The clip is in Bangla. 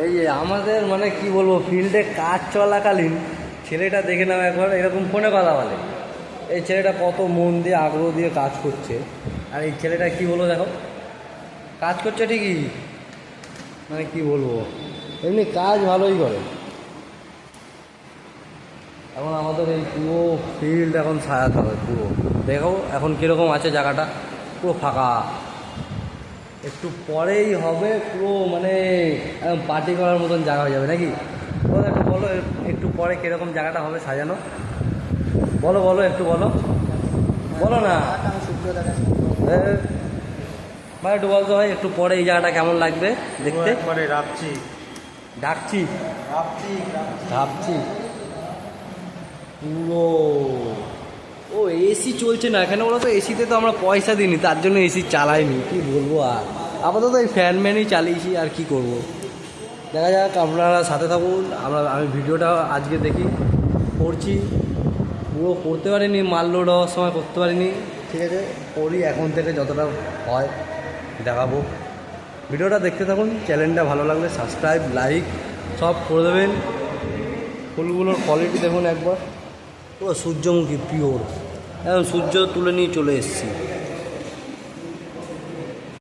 এই যে আমাদের মানে কি বলবো, ফিল্ডে কাজ চলাকালীন ছেলেটা দেখে নাও একবার, এরকম ফোনে কথা বলে। এই ছেলেটা কত মন দিয়ে আগ্রহ দিয়ে কাজ করছে। আর এই ছেলেটা কি বলবো, দেখো কাজ করছে ঠিকই, মানে কি বলবো, এমনি কাজ ভালোই করে। এখন আমাদের এই পুরো ফিল্ড এখন সাজাতে হবে পুরো। দেখো এখন কীরকম আছে জায়গাটা, পুরো ফাঁকা। একটু পরেই হবে পুরো, মানে একদম পার্টি করার মতন জায়গা হয়ে যাবে নাকি? বলো একটু, বলো একটু পরে কীরকম জায়গাটা হবে সাজানো, বলো বলো একটু বলো, বলো না ভাই, একটু বলতে হয় একটু পরে এই জায়গাটা কেমন লাগবে দেখতে। রাখছি ডাকছি ভাবছি পুরো। ও এসি চলছে না এখানে, বলো তো এসিতে তো আমরা পয়সা দিইনি, তার জন্য এসি চালাইনি, কি বলবো। আর আপাতত এই ফ্যানম্যানই চালিয়েছি, আর কি করব। দেখা যাক, আপনারা সাথে থাকুন। আমি ভিডিওটা আজকে দেখি করছি, পুরো করতে পারিনি, মাল লোড হওয়ার সময় করতে পারিনি। ঠিক আছে, করি এখন থেকে যতটা হয় দেখাবো। ভিডিওটা দেখতে থাকুন, চ্যানেলটা ভালো লাগলে সাবস্ক্রাইব লাইক সব করে দেবেন। ফুলগুলোর কোয়ালিটি দেখুন একবার, পুরো সূর্যমুখী পিওর, একদম সূর্য তুলে নিয়ে চলে এসেছি।